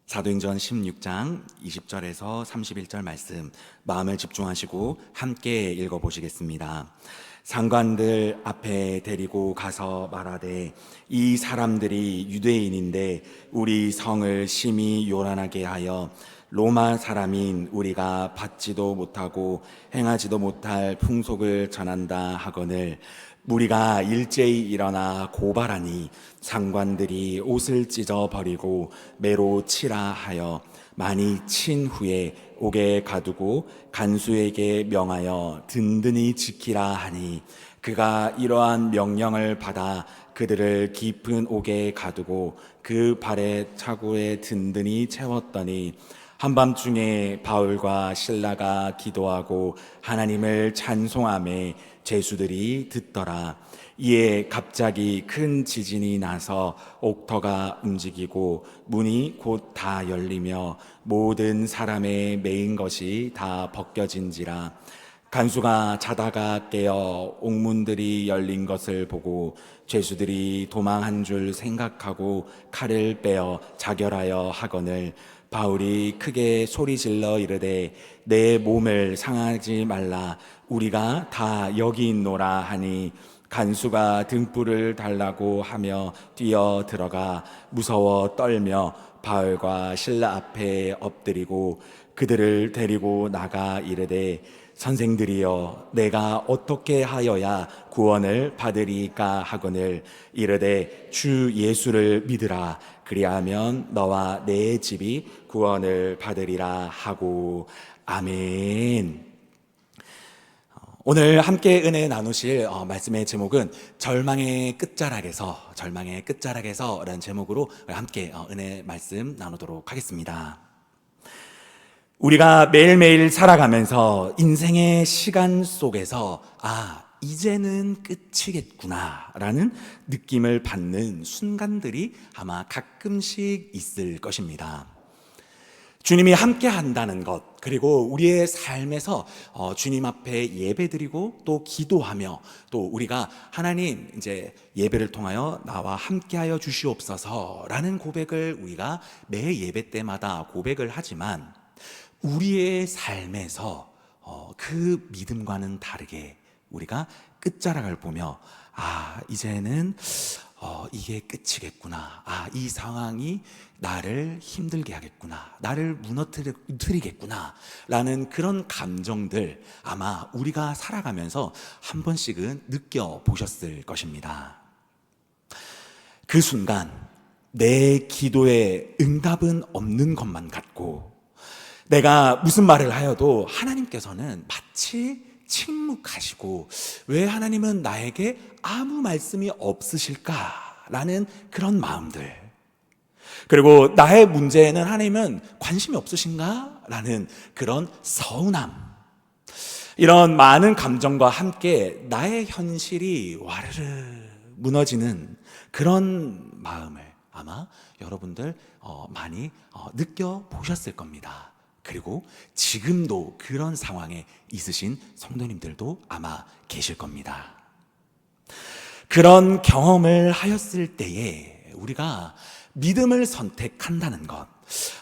사도행전 16장 20절에서 31절 말씀 마음을 집중하시고 함께 읽어보시겠습니다. 상관들 앞에 데리고 가서 말하되 이 사람들이 유대인인데 우리 성을 심히 요란하게 하여 로마 사람인 우리가 받지도 못하고 행하지도 못할 풍속을 전한다 하거늘 무리가 일제히 일어나 고발하니 상관들이 옷을 찢어 버리고 매로 치라 하여 많이 친 후에 옥에 가두고 간수에게 명하여 든든히 지키라 하니 그가 이러한 명령을 받아 그들을 깊은 옥에 가두고 그 발에 차고에 든든히 채웠더니 한밤중에 바울과 실라가 기도하고 하나님을 찬송하며 죄수들이 듣더라. 이에 갑자기 큰 지진이 나서 옥터가 움직이고 문이 곧 다 열리며 모든 사람의 매인 것이 다 벗겨진지라. 간수가 자다가 깨어 옥문들이 열린 것을 보고 죄수들이 도망한 줄 생각하고 칼을 빼어 자결하여 하거늘 바울이 크게 소리질러 이르되 내 몸을 상하지 말라 우리가 다 여기 있노라 하니 간수가 등불을 달라고 하며 뛰어 들어가 무서워 떨며 바울과 실라 앞에 엎드리고 그들을 데리고 나가 이르되 선생들이여 내가 어떻게 하여야 구원을 받으리까 하거늘 이르되 주 예수를 믿으라 그리하면 너와 내 집이 구원을 받으리라 하고 아멘. 오늘 함께 은혜 나누실 말씀의 제목은 절망의 끝자락에서 라는 제목으로 함께 은혜 말씀 나누도록 하겠습니다. 우리가 매일매일 살아가면서 인생의 시간 속에서 이제는 끝이겠구나 라는 느낌을 받는 순간들이 아마 가끔씩 있을 것입니다. 주님이 함께 한다는 것, 그리고 우리의 삶에서 주님 앞에 예배드리고 또 기도하며 또 우리가 하나님 이제 예배를 통하여 나와 함께하여 주시옵소서 라는 고백을 우리가 매 예배 때마다 고백을 하지만 우리의 삶에서 그 믿음과는 다르게 우리가 끝자락을 보며 이제는 이게 끝이겠구나. 이 상황이 나를 힘들게 하겠구나. 나를 무너뜨리겠구나. 라는 그런 감정들 아마 우리가 살아가면서 한 번씩은 느껴보셨을 것입니다. 그 순간 내 기도에 응답은 없는 것만 같고 내가 무슨 말을 하여도 하나님께서는 마치 침묵하시고 왜 하나님은 나에게 아무 말씀이 없으실까라는 그런 마음들, 그리고 나의 문제에는 하나님은 관심이 없으신가? 라는 그런 서운함, 이런 많은 감정과 함께 나의 현실이 와르르 무너지는 그런 마음을 아마 여러분들 많이 느껴보셨을 겁니다. 그리고 지금도 그런 상황에 있으신 성도님들도 아마 계실 겁니다. 그런 경험을 하였을 때에 우리가 믿음을 선택한다는 것,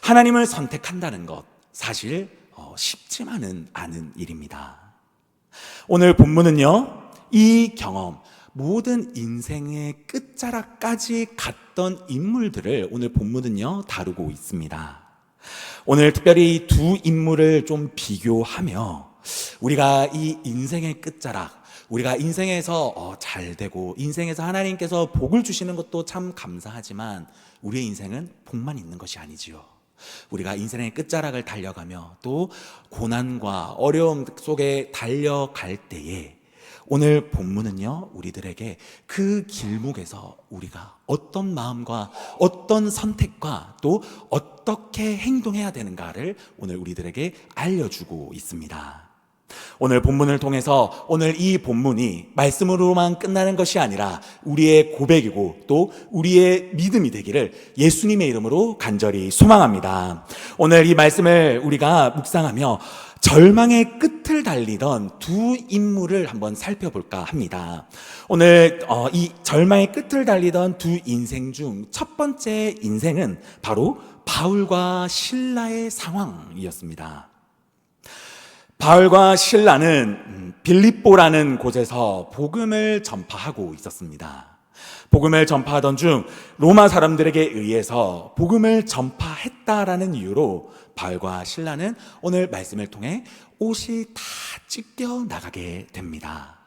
하나님을 선택한다는 것 사실 쉽지만은 않은 일입니다. 오늘 본문은요, 이 경험, 모든 인생의 끝자락까지 갔던 인물들을 오늘 본문은요 다루고 있습니다. 오늘 특별히 두 인물을 좀 비교하며 우리가 이 인생의 끝자락, 우리가 인생에서 잘 되고 인생에서 하나님께서 복을 주시는 것도 참 감사하지만 우리의 인생은 복만 있는 것이 아니지요. 우리가 인생의 끝자락을 달려가며 또 고난과 어려움 속에 달려갈 때에 오늘 본문은요 우리들에게 그 길목에서 우리가 어떤 마음과 어떤 선택과 또 어떻게 행동해야 되는가를 오늘 우리들에게 알려주고 있습니다. 오늘 본문을 통해서 오늘 이 본문이 말씀으로만 끝나는 것이 아니라 우리의 고백이고 또 우리의 믿음이 되기를 예수님의 이름으로 간절히 소망합니다. 오늘 이 말씀을 우리가 묵상하며 절망의 끝을 달리던 두 인물을 한번 살펴볼까 합니다. 오늘 이 절망의 끝을 달리던 두 인생 중 첫 번째 인생은 바로 바울과 실라의 상황이었습니다. 바울과 실라는 빌립보라는 곳에서 복음을 전파하고 있었습니다. 복음을 전파하던 중 로마 사람들에게 의해서 복음을 전파했다라는 이유로 바울과 실라는 오늘 말씀을 통해 옷이 다 찢겨 나가게 됩니다.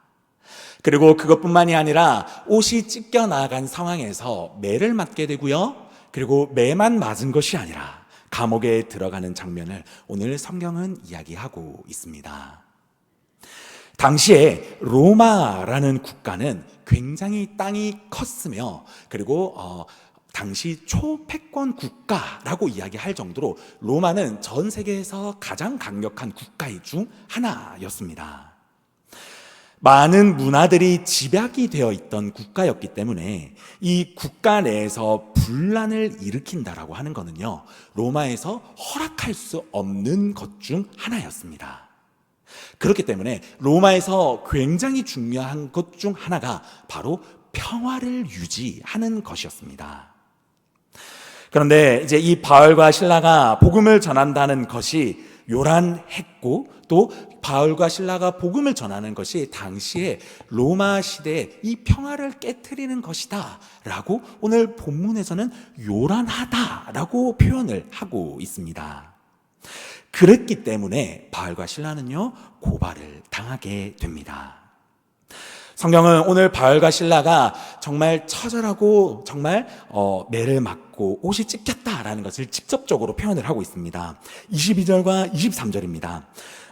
그리고 그것뿐만이 아니라 옷이 찢겨 나간 상황에서 매를 맞게 되고요. 그리고 매만 맞은 것이 아니라 감옥에 들어가는 장면을 오늘 성경은 이야기하고 있습니다. 당시에 로마라는 국가는 굉장히 땅이 컸으며 그리고 당시 초패권 국가라고 이야기할 정도로 로마는 전 세계에서 가장 강력한 국가 중 하나였습니다. 많은 문화들이 집약이 되어 있던 국가였기 때문에 이 국가 내에서 분란을 일으킨다라고 하는 것은요, 로마에서 허락할 수 없는 것 중 하나였습니다. 그렇기 때문에 로마에서 굉장히 중요한 것 중 하나가 바로 평화를 유지하는 것이었습니다. 그런데 이제 이 바울과 실라가 복음을 전한다는 것이 요란했고 또 바울과 실라가 복음을 전하는 것이 당시에 로마 시대에 이 평화를 깨트리는 것이다 라고 오늘 본문에서는 요란하다라고 표현을 하고 있습니다. 그랬기 때문에 바울과 실라는요, 고발을 당하게 됩니다. 성경은 오늘 바울과 실라가 정말 처절하고 정말 매를 맞고 옷이 찢겼다라는 것을 직접적으로 표현을 하고 있습니다. 22절과 23절입니다.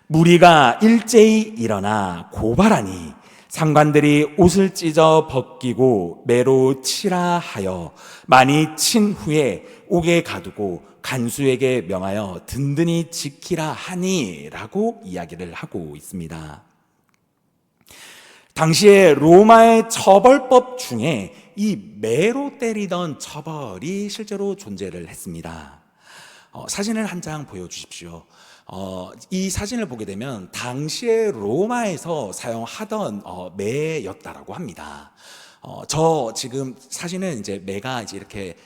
무리가 일제히 일어나 고발하니 상관들이 옷을 찢어 벗기고 매로 치라 하여 많이 친 후에 옥에 가두고 간수에게 명하여 든든히 지키라 하니 라고 이야기를 하고 있습니다. 당시에 로마의 처벌법 중에 이 매로 때리던 처벌이 실제로 존재를 했습니다. 사진을 한 장 보여주십시오. 이 사진을 보게 되면 당시에 로마에서 사용하던 매였다라고 합니다. 저 지금 사진은 이제 매가 이렇게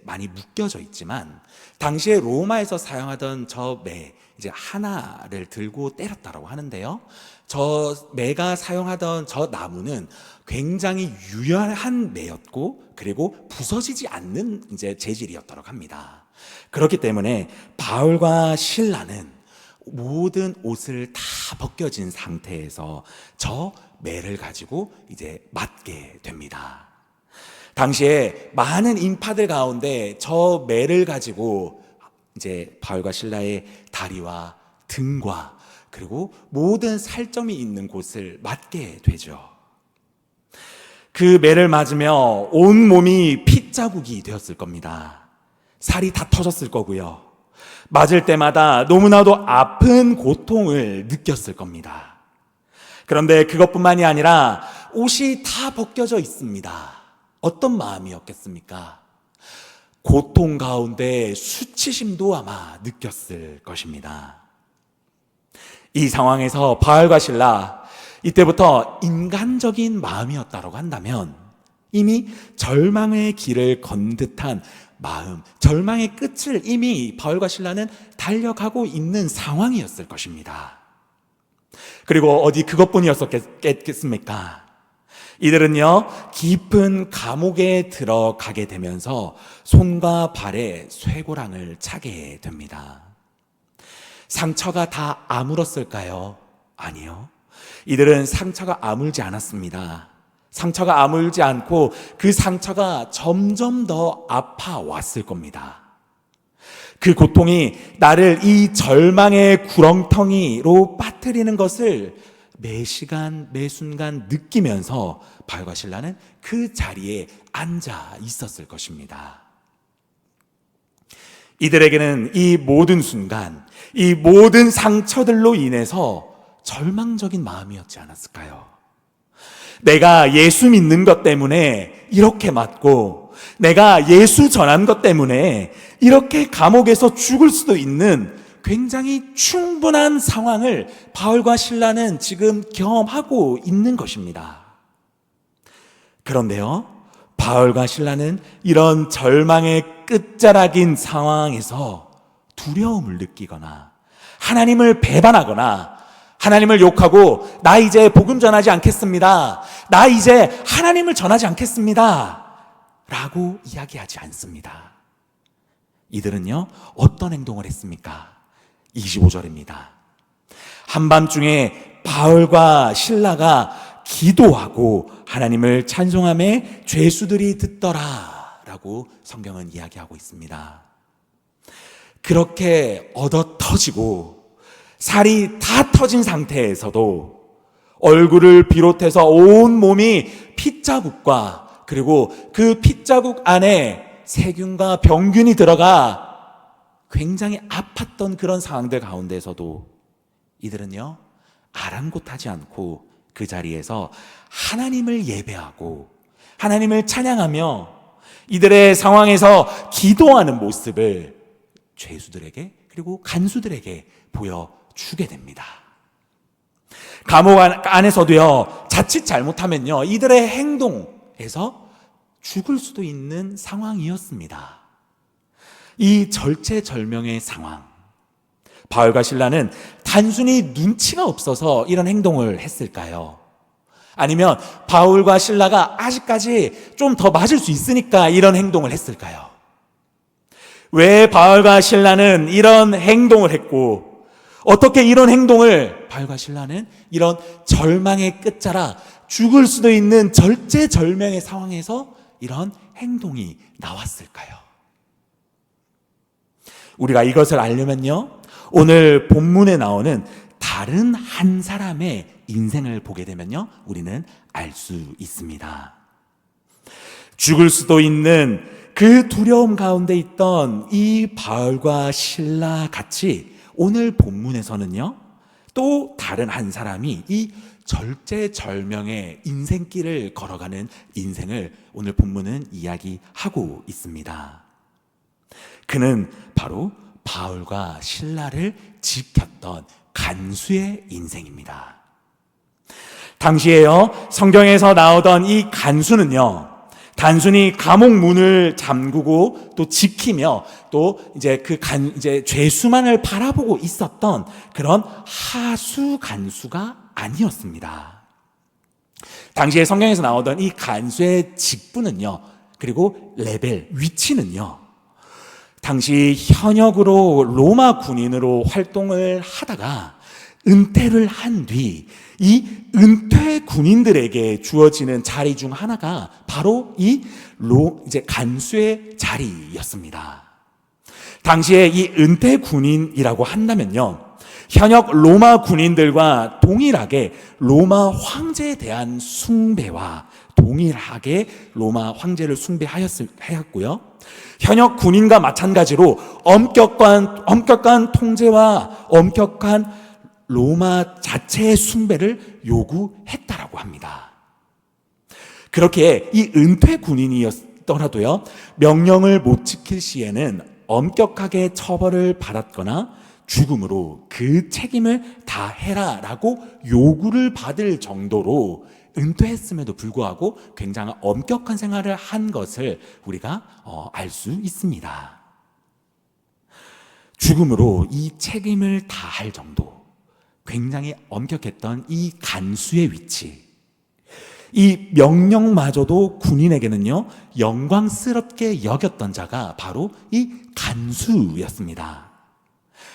많이 묶여져 있지만 당시에 로마에서 사용하던 저 매 이제 하나를 들고 때렸다라고 하는데요. 저 매가 사용하던 저 나무는 굉장히 유연한 매였고 그리고 부서지지 않는 이제 재질이었다고 합니다. 그렇기 때문에 바울과 실라는 모든 옷을 다 벗겨진 상태에서 저 매를 가지고 이제 맞게 됩니다. 당시에 많은 인파들 가운데 저 매를 가지고 이제 바울과 실라의 다리와 등과 그리고 모든 살점이 있는 곳을 맞게 되죠. 그 매를 맞으며 온 몸이 핏자국이 되었을 겁니다. 살이 다 터졌을 거고요. 맞을 때마다 너무나도 아픈 고통을 느꼈을 겁니다. 그런데 그것뿐만이 아니라 옷이 다 벗겨져 있습니다. 어떤 마음이었겠습니까? 고통 가운데 수치심도 아마 느꼈을 것입니다. 이 상황에서 바울과 실라, 이때부터 인간적인 마음이었다고 한다면 이미 절망의 길을 건 듯한 마음, 절망의 끝을 이미 바울과 실라는 달려가고 있는 상황이었을 것입니다. 그리고 어디 그것뿐이었겠습니까? 이들은요, 깊은 감옥에 들어가게 되면서 손과 발에 쇠고랑을 차게 됩니다. 상처가 다 아물었을까요? 아니요. 이들은 상처가 아물지 않았습니다. 상처가 아물지 않고 그 상처가 점점 더 아파왔을 겁니다. 그 고통이 나를 이 절망의 구렁텅이로 빠뜨리는 것을 매 시간 매 순간 느끼면서 바울과 실라는 그 자리에 앉아 있었을 것입니다. 이들에게는 이 모든 순간, 이 모든 상처들로 인해서 절망적인 마음이었지 않았을까요? 내가 예수 믿는 것 때문에 이렇게 맞고, 내가 예수 전한 것 때문에 이렇게 감옥에서 죽을 수도 있는 굉장히 충분한 상황을 바울과 실라는 지금 경험하고 있는 것입니다. 그런데요, 바울과 실라는 이런 절망의 끝자락인 상황에서 두려움을 느끼거나 하나님을 배반하거나 하나님을 욕하고 나 이제 복음 전하지 않겠습니다, 나 이제 하나님을 전하지 않겠습니다 라고 이야기하지 않습니다. 이들은요, 어떤 행동을 했습니까? 25절입니다. 한밤중에 바울과 실라가 기도하고 하나님을 찬송하며 죄수들이 듣더라 라고 성경은 이야기하고 있습니다. 그렇게 얻어 터지고 살이 다 터진 상태에서도 얼굴을 비롯해서 온 몸이 핏자국과 그리고 그 핏자국 안에 세균과 병균이 들어가 굉장히 아팠던 그런 상황들 가운데서도 이들은요, 아랑곳하지 않고 그 자리에서 하나님을 예배하고 하나님을 찬양하며 이들의 상황에서 기도하는 모습을 죄수들에게 그리고 간수들에게 보여주게 됩니다. 감옥 안에서도요, 자칫 잘못하면요, 이들의 행동에서 죽을 수도 있는 상황이었습니다. 이 절체절명의 상황, 바울과 실라는 단순히 눈치가 없어서 이런 행동을 했을까요? 아니면 바울과 실라가 아직까지 좀 더 맞을 수 있으니까 이런 행동을 했을까요? 왜 바울과 실라는 이런 행동을 했고, 어떻게 이런 행동을 바울과 실라는 이런 절망의 끝자락, 죽을 수도 있는 절체절명의 상황에서 이런 행동이 나왔을까요? 우리가 이것을 알려면요, 오늘 본문에 나오는 다른 한 사람의 인생을 보게 되면요, 우리는 알 수 있습니다. 죽을 수도 있는 그 두려움 가운데 있던 이 바울과 실라 같이 오늘 본문에서는요, 또 다른 한 사람이 이 절체절명의 인생길을 걸어가는 인생을 오늘 본문은 이야기하고 있습니다. 그는 바로 바울과 실라를 지켰던 간수의 인생입니다. 당시에요, 성경에서 나오던 이 간수는요, 단순히 감옥 문을 잠그고 또 지키며 또 이제 이제 죄수만을 바라보고 있었던 그런 하수 간수가 아니었습니다. 당시에 성경에서 나오던 이 간수의 직분은요, 그리고 레벨, 위치는요, 당시 현역으로 로마 군인으로 활동을 하다가 은퇴를 한 뒤 이 은퇴 군인들에게 주어지는 자리 중 하나가 바로 이제 간수의 자리였습니다. 당시에 이 은퇴 군인이라고 한다면요, 현역 로마 군인들과 동일하게 로마 황제에 대한 숭배와 동일하게 로마 황제를 숭배하였고요, 현역 군인과 마찬가지로 엄격한 통제와 엄격한 로마 자체의 숭배를 요구했다라고 합니다. 그렇게 이 은퇴 군인이었더라도요, 명령을 못 지킬 시에는 엄격하게 처벌을 받았거나 죽음으로 그 책임을 다 해라라고 요구를 받을 정도로 은퇴했음에도 불구하고 굉장히 엄격한 생활을 한 것을 우리가 알 수 있습니다. 죽음으로 이 책임을 다할 정도, 굉장히 엄격했던 이 간수의 위치, 이 명령마저도 군인에게는요, 영광스럽게 여겼던 자가 바로 이 간수였습니다.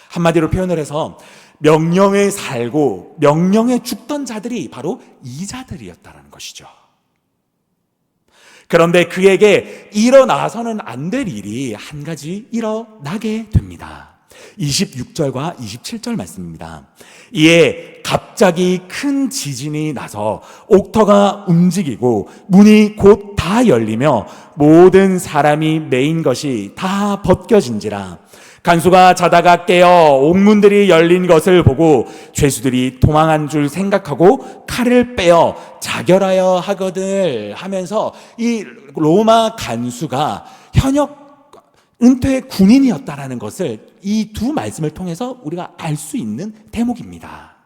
한마디로 표현을 해서 명령에 살고 명령에 죽던 자들이 바로 이 자들이었다는 것이죠. 그런데 그에게 일어나서는 안 될 일이 한 가지 일어나게 됩니다. 26절과 27절 말씀입니다. 이에 갑자기 큰 지진이 나서 옥터가 움직이고 문이 곧 다 열리며 모든 사람이 매인 것이 다 벗겨진지라. 간수가 자다가 깨어 옥문들이 열린 것을 보고 죄수들이 도망한 줄 생각하고 칼을 빼어 자결하여 하거늘 하면서 이 로마 간수가 현역 은퇴 군인이었다라는 것을 이 두 말씀을 통해서 우리가 알 수 있는 대목입니다.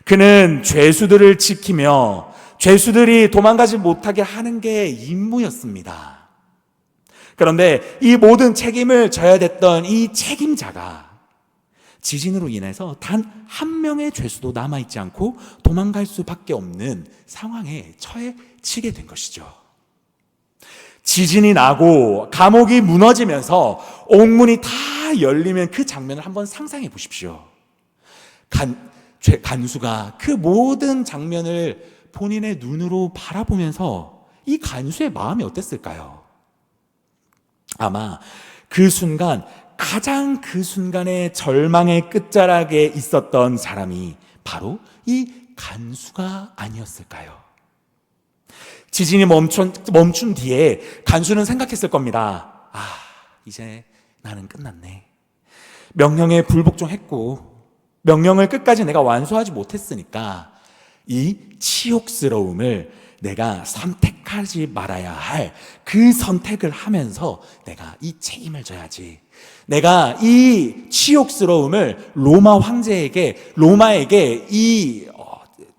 그는 죄수들을 지키며 죄수들이 도망가지 못하게 하는 게 임무였습니다. 그런데 이 모든 책임을 져야 됐던 이 책임자가 지진으로 인해서 단 한 명의 죄수도 남아있지 않고 도망갈 수밖에 없는 상황에 처해지게 된 것이죠. 지진이 나고 감옥이 무너지면서 옥문이 다 열리면 그 장면을 한번 상상해 보십시오. 간수가 그 모든 장면을 본인의 눈으로 바라보면서 이 간수의 마음이 어땠을까요? 아마 그 순간, 가장 그 순간에 절망의 끝자락에 있었던 사람이 바로 이 간수가 아니었을까요? 지진이 멈춘 뒤에 간수는 생각했을 겁니다. 이제 나는 끝났네. 명령에 불복종했고 명령을 끝까지 내가 완수하지 못했으니까 이 치욕스러움을 내가 선택하지 말아야 할 그 선택을 하면서 내가 이 책임을 져야지. 내가 이 치욕스러움을 로마에게 이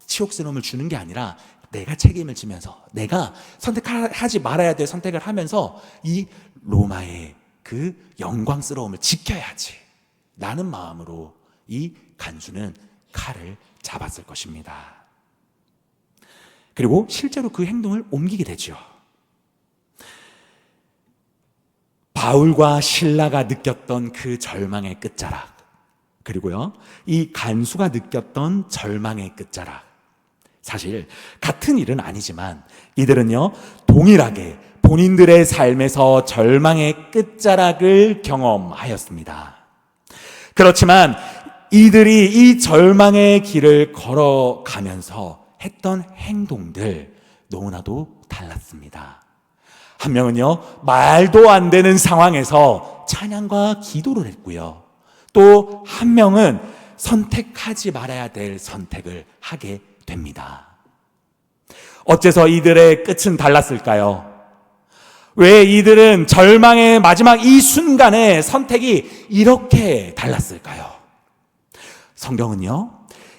치욕스러움을 주는 게 아니라 내가 책임을 지면서 내가 선택하지 말아야 될 선택을 하면서 이 로마의 그 영광스러움을 지켜야지 라는 마음으로 이 간수는 칼을 잡았을 것입니다. 그리고 실제로 그 행동을 옮기게 되죠. 바울과 실라가 느꼈던 그 절망의 끝자락, 그리고요 이 간수가 느꼈던 절망의 끝자락, 사실 같은 일은 아니지만 이들은요 동일하게 본인들의 삶에서 절망의 끝자락을 경험하였습니다. 그렇지만 이들이 이 절망의 길을 걸어가면서 했던 행동들 너무나도 달랐습니다. 한 명은요 말도 안 되는 상황에서 찬양과 기도를 했고요, 또 한 명은 선택하지 말아야 될 선택을 하게 됩니다. 어째서 이들의 끝은 달랐을까요? 왜 이들은 절망의 마지막 이 순간에 선택이 이렇게 달랐을까요? 성경은요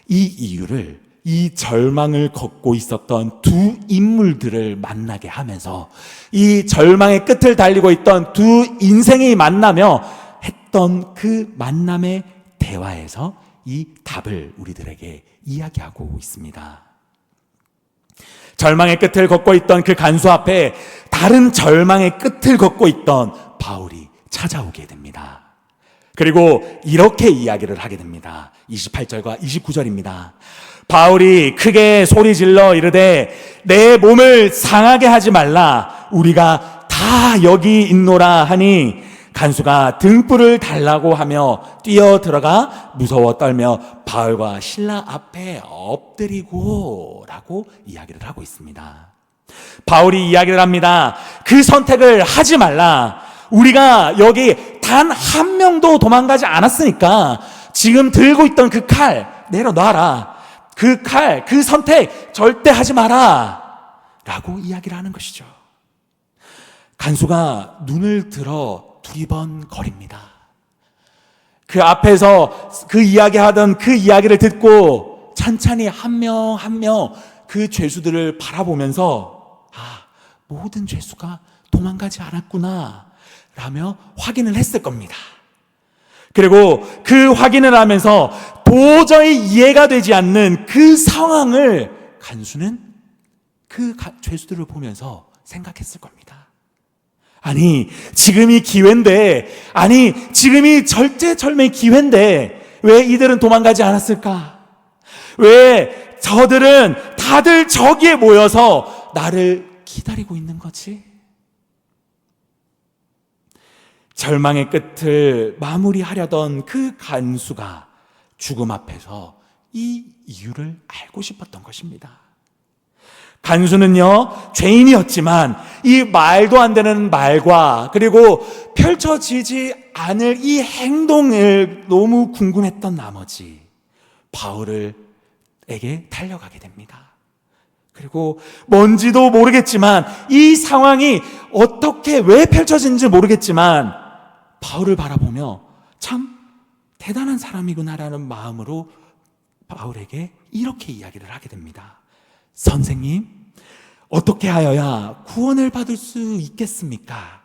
이 이유를 이 절망을 걷고 있었던 두 인물들을 만나게 하면서 이 절망의 끝을 달리고 있던 두 인생이 만나며 했던 그 만남의 대화에서 이 답을 우리들에게 이야기하고 있습니다. 절망의 끝을 걷고 있던 그 간수 앞에 다른 절망의 끝을 걷고 있던 바울이 찾아오게 됩니다. 그리고 이렇게 이야기를 하게 됩니다. 28절과 29절입니다. 바울이 크게 소리질러 이르되 내 몸을 상하게 하지 말라, 우리가 다 여기 있노라 하니 간수가 등불을 달라고 하며 뛰어 들어가 무서워 떨며 바울과 실라 앞에 엎드리고 라고 이야기를 하고 있습니다. 바울이 이야기를 합니다. 그 선택을 하지 말라. 우리가 여기 단 한 명도 도망가지 않았으니까 지금 들고 있던 그 칼 내려놔라. 그 칼, 그 선택 절대 하지 마라 라고 이야기를 하는 것이죠. 간수가 눈을 들어 두리번거립니다. 그 앞에서 그 이야기하던 그 이야기를 듣고 천천히 한 명 한 명 그 죄수들을 바라보면서 모든 죄수가 도망가지 않았구나 라며 확인을 했을 겁니다. 그리고 그 확인을 하면서 도저히 이해가 되지 않는 그 상황을 간수는 그 죄수들을 보면서 생각했을 겁니다. 아니, 지금이 기회인데, 지금이 절제절명의 기회인데 왜 이들은 도망가지 않았을까? 왜 저들은 다들 저기에 모여서 나를 기다리고 있는 거지? 절망의 끝을 마무리하려던 그 간수가 죽음 앞에서 이 이유를 알고 싶었던 것입니다. 간수는요, 죄인이었지만 이 말도 안 되는 말과 그리고 펼쳐지지 않을 이 행동을 너무 궁금했던 나머지 바울에게 달려가게 됩니다. 그리고 뭔지도 모르겠지만 이 상황이 어떻게 왜 펼쳐진지 모르겠지만 바울을 바라보며 참 대단한 사람이구나라는 마음으로 바울에게 이렇게 이야기를 하게 됩니다. 선생님, 어떻게 하여야 구원을 받을 수 있겠습니까?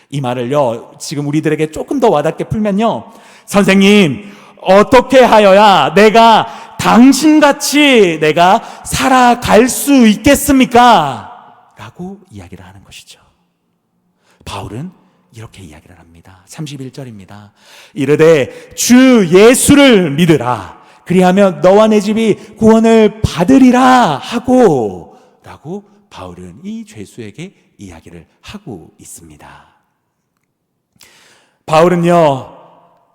이 말을요, 지금 우리들에게 조금 더 와닿게 풀면요, 선생님, 어떻게 하여야 내가 당신같이 내가 살아갈 수 있겠습니까? 라고 이야기를 하는 것이죠. 바울은 이렇게 이야기를 합니다. 31절입니다. 이르되 주 예수를 믿으라. 그리하면 너와 내 집이 구원을 받으리라 하고, 라고 바울은 이 죄수에게 이야기를 하고 있습니다. 바울은요,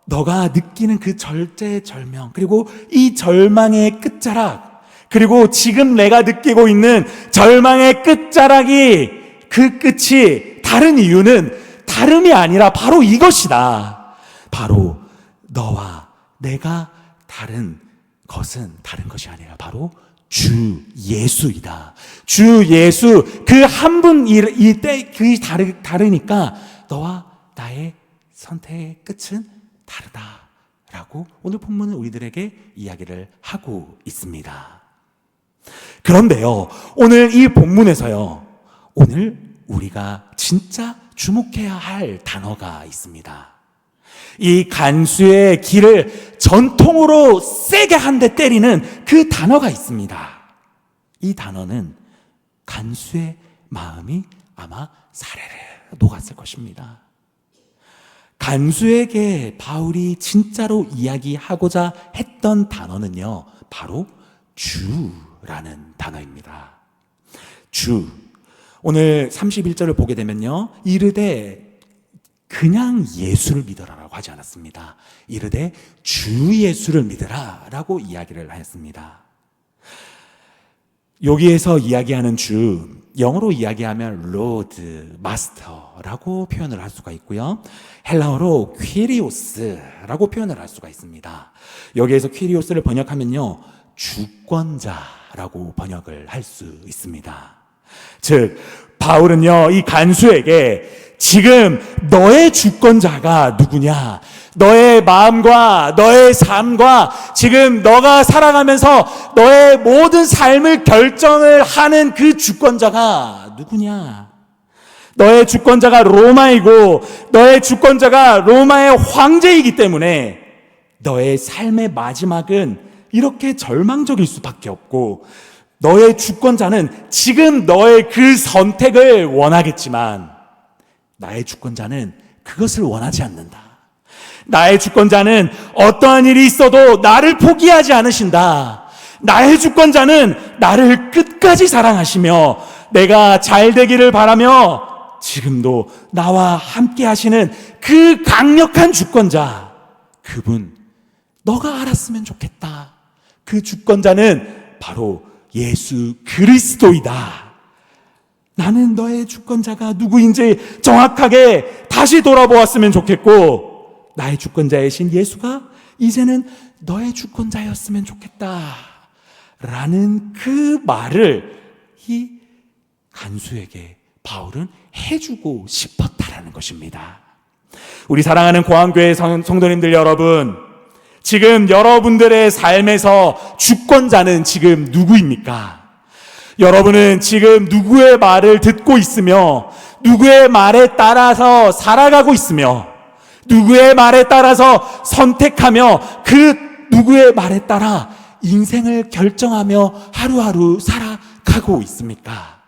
너가 느끼는 그 절제절명, 그리고 이 절망의 끝자락, 그리고 지금 내가 느끼고 있는 절망의 끝자락이, 그 끝이 다른 이유는 다름이 아니라 바로 이것이다. 바로 너와 내가 다른 것은 다른 것이 아니라 바로 주 예수이다. 주 예수, 그 한 분, 그 다르니까 너와 나의 선택의 끝은 다르다라고 오늘 본문은 우리들에게 이야기를 하고 있습니다. 그런데요, 오늘 이 본문에서요, 오늘 우리가 진짜 주목해야 할 단어가 있습니다. 이 간수의 귀를 전통으로 세게 한 대 때리는 그 단어가 있습니다. 이 단어는 간수의 마음이 아마 사르르 녹았을 것입니다. 간수에게 바울이 진짜로 이야기하고자 했던 단어는요, 바로 주라는 단어입니다. 주. 오늘 31절을 보게 되면요, 이르되 그냥 예수를 믿어라라고 하지 않았습니다. 이르되 주 예수를 믿으라라고 이야기를 하였습니다. 여기에서 이야기하는 주, 영어로 이야기하면 로드, 마스터라고 표현을 할 수가 있고요, 헬라어로 퀴리오스라고 표현을 할 수가 있습니다. 여기에서 퀴리오스를 번역하면요, 주권자라고 번역을 할 수 있습니다. 즉, 바울은요, 이 간수에게 지금 너의 주권자가 누구냐, 너의 마음과 너의 삶과 지금 너가 살아가면서 너의 모든 삶을 결정을 하는 그 주권자가 누구냐, 너의 주권자가 로마이고 너의 주권자가 로마의 황제이기 때문에 너의 삶의 마지막은 이렇게 절망적일 수밖에 없고, 너의 주권자는 지금 너의 그 선택을 원하겠지만 나의 주권자는 그것을 원하지 않는다. 나의 주권자는 어떠한 일이 있어도 나를 포기하지 않으신다. 나의 주권자는 나를 끝까지 사랑하시며 내가 잘 되기를 바라며 지금도 나와 함께 하시는 그 강력한 주권자, 그분 너가 알았으면 좋겠다. 그 주권자는 바로 예수 그리스도이다. 나는 너의 주권자가 누구인지 정확하게 다시 돌아보았으면 좋겠고, 나의 주권자이신 예수가 이제는 너의 주권자였으면 좋겠다 라는 그 말을 이 간수에게 바울은 해주고 싶었다라는 것입니다. 우리 사랑하는 고항교회 성도님들 여러분, 지금 여러분들의 삶에서 주권자는 지금 누구입니까? 여러분은 지금 누구의 말을 듣고 있으며 누구의 말에 따라서 살아가고 있으며 누구의 말에 따라서 선택하며 그 누구의 말에 따라 인생을 결정하며 하루하루 살아가고 있습니까?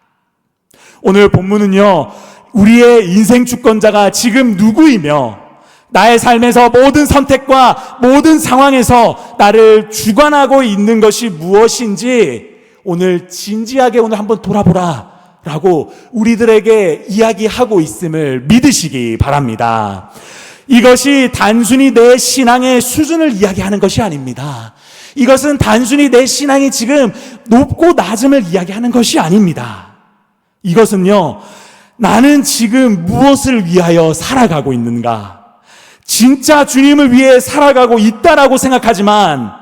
오늘 본문은요, 우리의 인생 주권자가 지금 누구이며 나의 삶에서 모든 선택과 모든 상황에서 나를 주관하고 있는 것이 무엇인지 오늘 진지하게 오늘 한번 돌아보라 라고 우리들에게 이야기하고 있음을 믿으시기 바랍니다. 이것이 단순히 내 신앙의 수준을 이야기하는 것이 아닙니다. 이것은 단순히 내 신앙이 지금 높고 낮음을 이야기하는 것이 아닙니다. 이것은요, 나는 지금 무엇을 위하여 살아가고 있는가? 진짜 주님을 위해 살아가고 있다라고 생각하지만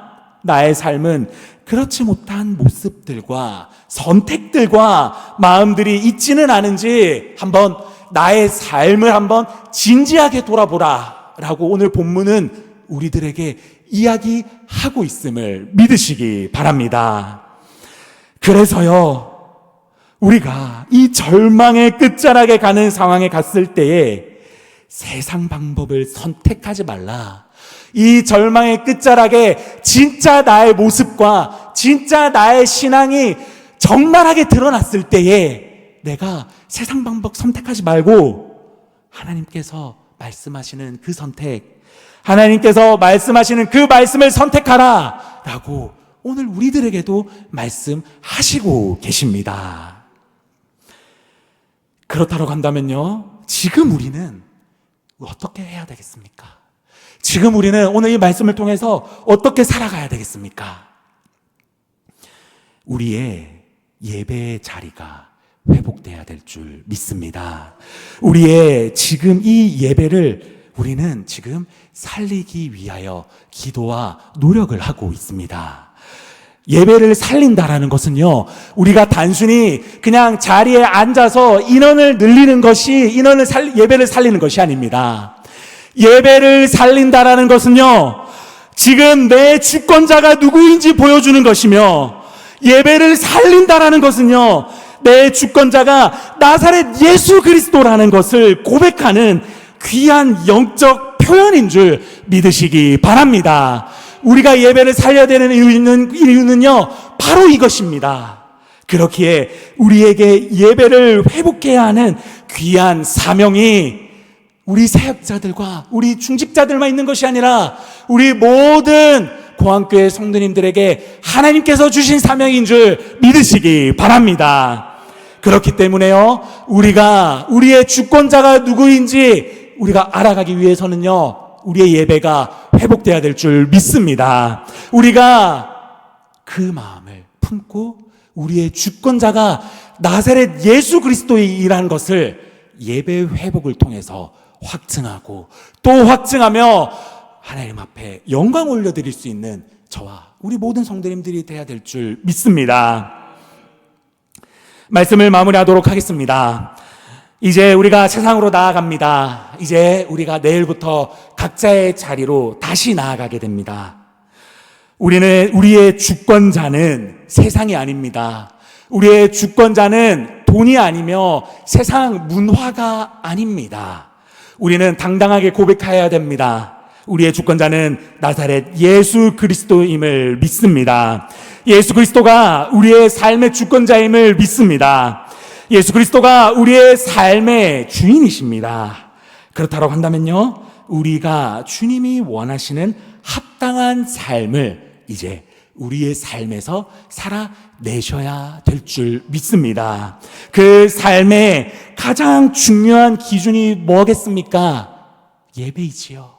나의 삶은 그렇지 못한 모습들과 선택들과 마음들이 있지는 않은지 한번 나의 삶을 한번 진지하게 돌아보라 라고 오늘 본문은 우리들에게 이야기하고 있음을 믿으시기 바랍니다. 그래서요, 우리가 이 절망의 끝자락에 가는 상황에 갔을 때에 세상 방법을 선택하지 말라. 이 절망의 끝자락에 진짜 나의 모습과 진짜 나의 신앙이 적나라하게 드러났을 때에 내가 세상 방법 선택하지 말고 하나님께서 말씀하시는 그 선택, 하나님께서 말씀하시는 그 말씀을 선택하라 라고 오늘 우리들에게도 말씀하시고 계십니다. 그렇다고 한다면요, 지금 우리는 어떻게 해야 되겠습니까? 지금 우리는 오늘 이 말씀을 통해서 어떻게 살아가야 되겠습니까? 우리의 예배의 자리가 회복돼야 될 줄 믿습니다. 우리의 지금 이 예배를 우리는 지금 살리기 위하여 기도와 노력을 하고 있습니다. 예배를 살린다라는 것은요, 우리가 단순히 그냥 자리에 앉아서 인원을 늘리는 것이 예배를 살리는 것이 아닙니다. 예배를 살린다라는 것은요, 지금 내 주권자가 누구인지 보여주는 것이며, 예배를 살린다라는 것은요, 내 주권자가 나사렛 예수 그리스도라는 것을 고백하는 귀한 영적 표현인 줄 믿으시기 바랍니다. 우리가 예배를 살려야 되는 이유는요, 바로 이것입니다. 그렇기에 우리에게 예배를 회복해야 하는 귀한 사명이 우리 사역자들과 우리 중직자들만 있는 것이 아니라 우리 모든 고항교회 성도님들에게 하나님께서 주신 사명인 줄 믿으시기 바랍니다. 그렇기 때문에요, 우리가 우리의 주권자가 누구인지 우리가 알아가기 위해서는요, 우리의 예배가 회복돼야 될 줄 믿습니다. 우리가 그 마음을 품고 우리의 주권자가 나사렛 예수 그리스도이라는 것을 예배 회복을 통해서 확증하고 또 확증하며 하나님 앞에 영광 올려드릴 수 있는 저와 우리 모든 성도님들이 돼야 될 줄 믿습니다. 말씀을 마무리하도록 하겠습니다. 이제 우리가 세상으로 나아갑니다. 이제 우리가 내일부터 각자의 자리로 다시 나아가게 됩니다. 우리의 주권자는 세상이 아닙니다. 우리의 주권자는 돈이 아니며 세상 문화가 아닙니다. 우리는 당당하게 고백해야 됩니다. 우리의 주권자는 나사렛 예수 그리스도임을 믿습니다. 예수 그리스도가 우리의 삶의 주권자임을 믿습니다. 예수 그리스도가 우리의 삶의 주인이십니다. 그렇다고 한다면요, 우리가 주님이 원하시는 합당한 삶을 이제 우리의 삶에서 살아내셔야 될 줄 믿습니다. 그 삶의 가장 중요한 기준이 뭐겠습니까? 예배이지요.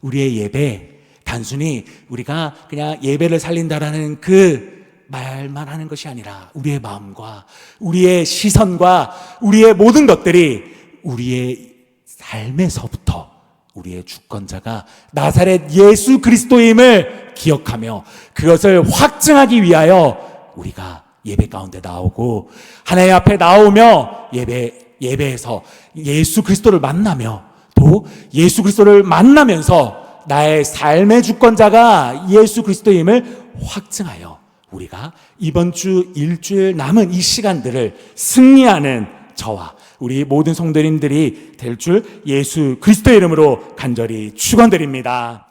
우리의 예배, 단순히 우리가 그냥 예배를 살린다라는 그 말만 하는 것이 아니라 우리의 마음과 우리의 시선과 우리의 모든 것들이 우리의 삶에서부터 우리의 주권자가 나사렛 예수 그리스도임을 기억하며 그것을 확증하기 위하여 우리가 예배 가운데 나오고 하나님 앞에 나오며 예배에서 예수 그리스도를 만나며 또 예수 그리스도를 만나면서 나의 삶의 주권자가 예수 그리스도임을 확증하여 우리가 이번 주 일주일 남은 이 시간들을 승리하는 저와 우리 모든 성도님들이 될 줄 예수 그리스도의 이름으로 간절히 축원드립니다.